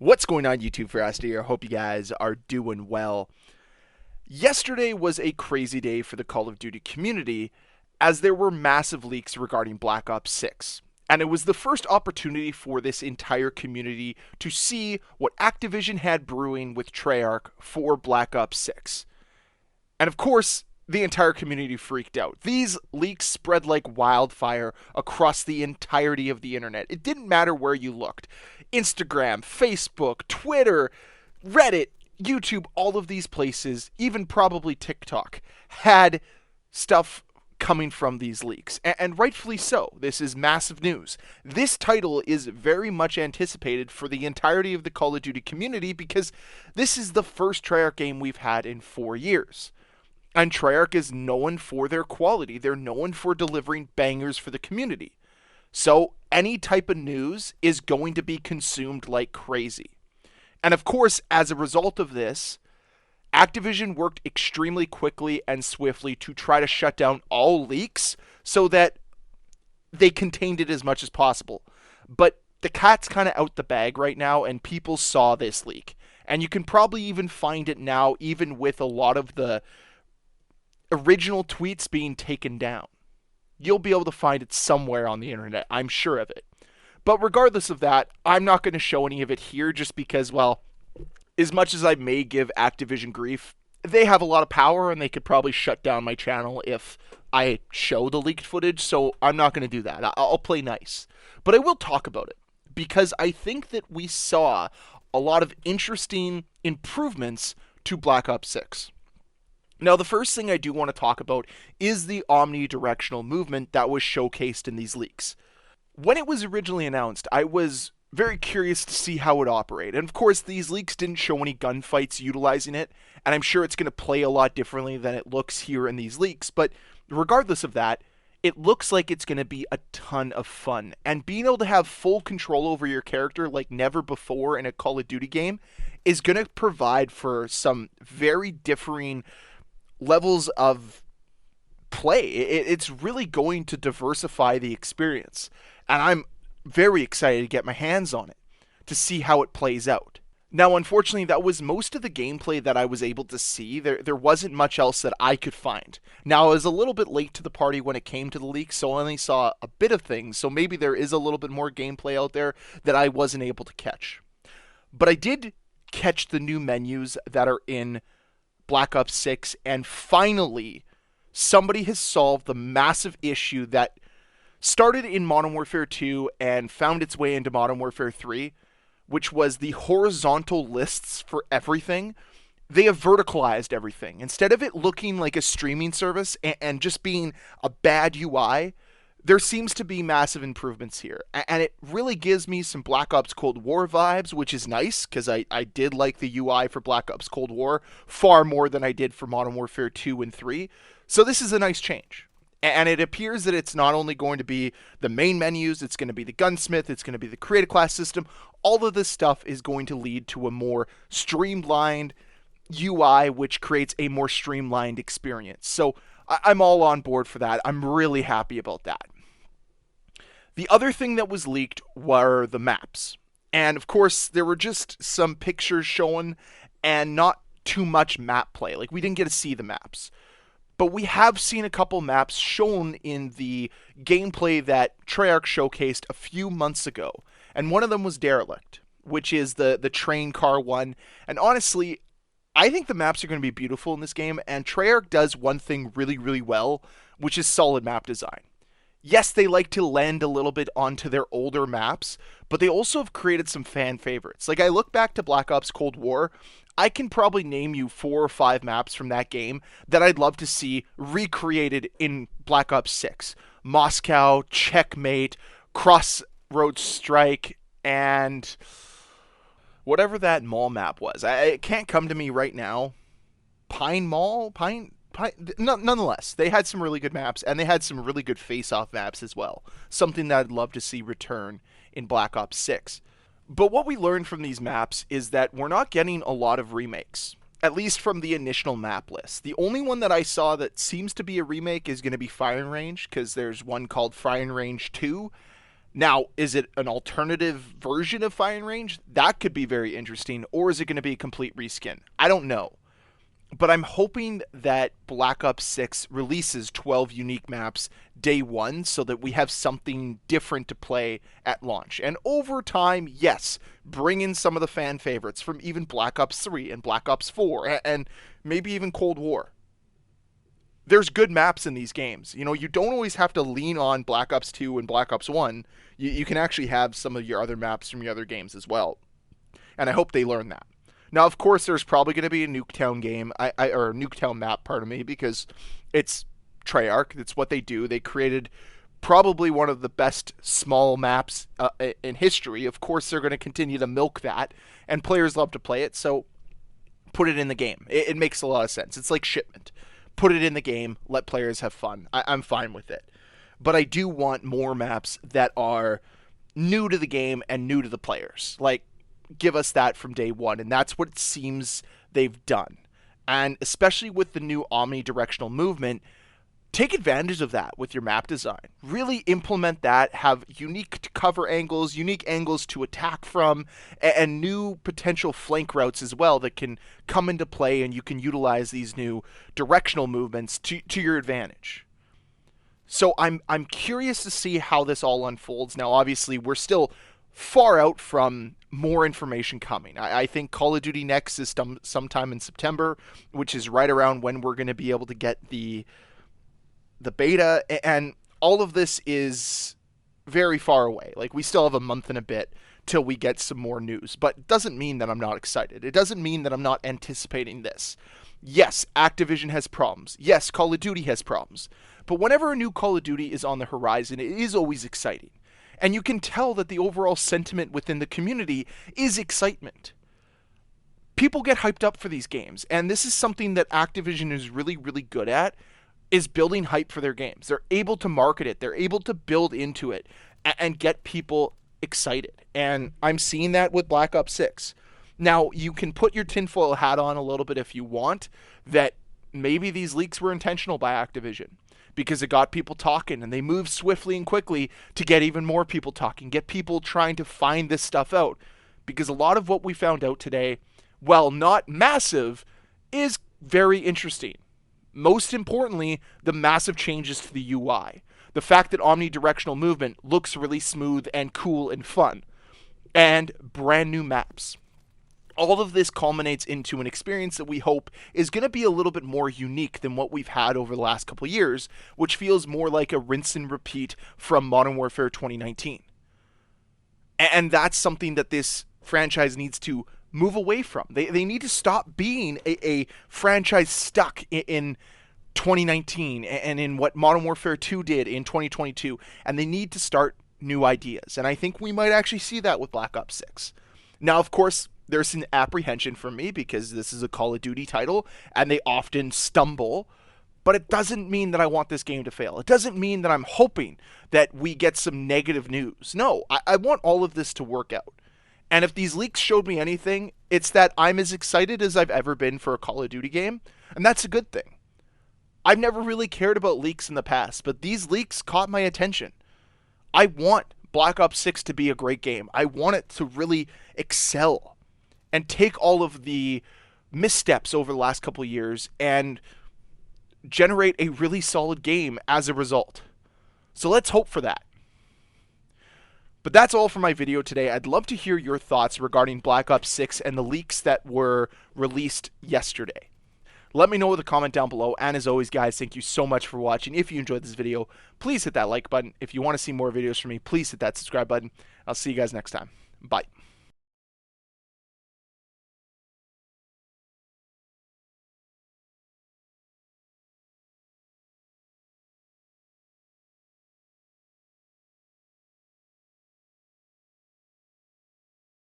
What's going on, YouTube? Ferocity. I hope you guys are doing well. Yesterday was a crazy day for the Call of Duty community as there were massive leaks regarding Black Ops 6. And it was the first opportunity for this entire community to see what Activision had brewing with Treyarch for Black Ops 6. And of course, the entire community freaked out. These leaks spread like wildfire across the entirety of the internet. It didn't matter where you looked. Instagram, Facebook, Twitter, Reddit, YouTube, all of these places, even probably TikTok, had stuff coming from these leaks. And rightfully so. This is massive news. This title is very much anticipated for the entirety of the Call of Duty community because this is the first Treyarch game we've had in 4 years. And Treyarch is known for their quality. They're known for delivering bangers for the community. So any type of news is going to be consumed like crazy. And of course, as a result of this, Activision worked extremely quickly and swiftly to try to shut down all leaks so that they contained it as much as possible. But the cat's kind of out the bag right now, and people saw this leak. And you can probably even find it now, even with a lot of the original tweets being taken down. You'll be able to find it somewhere on the internet, I'm sure of it. But regardless of that, I'm not going to show any of it here just because, well, as much as I may give Activision grief, they have a lot of power and they could probably shut down my channel if I show the leaked footage, so I'm not going to do that. I'll play nice. But I will talk about it because I think that we saw a lot of interesting improvements to Black Ops 6. Now, the first thing I do want to talk about is the omnidirectional movement that was showcased in these leaks. When it was originally announced, I was very curious to see how it operated. And of course, these leaks didn't show any gunfights utilizing it, and I'm sure it's going to play a lot differently than it looks here in these leaks. But regardless of that, it looks like it's going to be a ton of fun. And being able to have full control over your character like never before in a Call of Duty game is going to provide for some very differing levels of play. It's really going to diversify the experience. And I'm very excited to get my hands on it to see how it plays out. Now, unfortunately, that was most of the gameplay that I was able to see. There wasn't much else that I could find. Now, I was a little bit late to the party when it came to the leaks, so I only saw a bit of things. So maybe there is a little bit more gameplay out there that I wasn't able to catch. But I did catch the new menus that are in Black Ops 6, and finally, somebody has solved the massive issue that started in Modern Warfare 2 and found its way into Modern Warfare 3, which was the horizontal lists for everything. They have verticalized everything. Instead of it looking like a streaming service and just being a bad UI, there seems to be massive improvements here. And it really gives me some Black Ops Cold War vibes, which is nice, because I did like the UI for Black Ops Cold War far more than I did for Modern Warfare 2 and 3. So this is a nice change. And it appears that it's not only going to be the main menus, it's going to be the gunsmith, it's going to be the create a class system. All of this stuff is going to lead to a more streamlined UI, which creates a more streamlined experience. So I'm all on board for that. I'm really happy about that. The other thing that was leaked were the maps. And of course, there were just some pictures shown and not too much map play. Like, we didn't get to see the maps. But we have seen a couple maps shown in the gameplay that Treyarch showcased a few months ago. And one of them was Derelict, which is the train car one. And honestly, I think the maps are going to be beautiful in this game. And Treyarch does one thing really, really well, which is solid map design. Yes, they like to lend a little bit onto their older maps, but they also have created some fan favorites. Like, I look back to Black Ops Cold War, I can probably name you 4 or 5 maps from that game that I'd love to see recreated in Black Ops 6. Moscow, Checkmate, Crossroads Strike, and whatever that mall map was. It can't come to me right now. Pine Mall? Nonetheless, they had some really good maps, and they had some really good face-off maps as well. Something that I'd love to see return in Black Ops 6. But what we learned from these maps is that we're not getting a lot of remakes, at least from the initial map list. The only one that I saw that seems to be a remake is going to be Firing Range, because there's one called Firing Range 2, Now, is it an alternative version of Firing Range? That could be very interesting. Or is it going to be a complete reskin? I don't know. But I'm hoping that Black Ops 6 releases 12 unique maps day one so that we have something different to play at launch. And over time, yes, bring in some of the fan favorites from even Black Ops 3 and Black Ops 4 and maybe even Cold War. There's good maps in these games. You know, you don't always have to lean on Black Ops 2 and Black Ops 1. You can actually have some of your other maps from your other games as well. And I hope they learn that. Now, of course, there's probably going to be a Nuketown game, or a Nuketown map, pardon me, because it's Treyarch. It's what they do. They created probably one of the best small maps in history. Of course, they're going to continue to milk that, and players love to play it, so put it in the game. It makes a lot of sense. It's like Shipment. Put it in the game, let players have fun. I'm fine with it. But I do want more maps that are new to the game and new to the players. Like, give us that from day one, and that's what it seems they've done. And especially with the new omnidirectional movement, take advantage of that with your map design. Really implement that, have unique cover angles, unique angles to attack from, and new potential flank routes as well that can come into play, and you can utilize these new directional movements to your advantage. So I'm curious to see how this all unfolds. Now, obviously, we're still far out from more information coming. I think Call of Duty Next is sometime in September, which is right around when we're going to be able to get the beta, and all of this is very far away. Like, we still have a month and a bit till we get some more news, but it doesn't mean that I'm not excited. It doesn't mean that I'm not anticipating this. Yes, Activision has problems. Yes, Call of Duty has problems. But whenever a new Call of Duty is on the horizon, it is always exciting. And you can tell that the overall sentiment within the community is excitement. People get hyped up for these games, and this is something that Activision is really, really good at, is building hype for their games. They're able to market it. They're able to build into it and get people excited. And I'm seeing that with Black Ops 6. Now, you can put your tinfoil hat on a little bit if you want, that maybe these leaks were intentional by Activision, because it got people talking, and they moved swiftly and quickly to get even more people talking, get people trying to find this stuff out. Because a lot of what we found out today, while not massive, is very interesting. Most importantly, the massive changes to the UI. The fact that omnidirectional movement looks really smooth and cool and fun. And brand new maps. All of this culminates into an experience that we hope is going to be a little bit more unique than what we've had over the last couple of years, which feels more like a rinse and repeat from Modern Warfare 2019. And that's something that this franchise needs to move away from. They need to stop being a franchise stuck in 2019 and in what Modern Warfare 2 did in 2022, and they need to start new ideas. And I think we might actually see that with Black Ops 6. Now, of course, there's an apprehension for me because this is a Call of Duty title and they often stumble, but it doesn't mean that I want this game to fail. It doesn't mean that I'm hoping that we get some negative news. No, I want all of this to work out. And if these leaks showed me anything, it's that I'm as excited as I've ever been for a Call of Duty game, and that's a good thing. I've never really cared about leaks in the past, but these leaks caught my attention. I want Black Ops 6 to be a great game. I want it to really excel and take all of the missteps over the last couple of years and generate a really solid game as a result. So let's hope for that. But that's all for my video today. I'd love to hear your thoughts regarding Black Ops 6 and the leaks that were released yesterday. Let me know with a comment down below. And as always, guys, thank you so much for watching. If you enjoyed this video, please hit that like button. If you want to see more videos from me, please hit that subscribe button. I'll see you guys next time. Bye.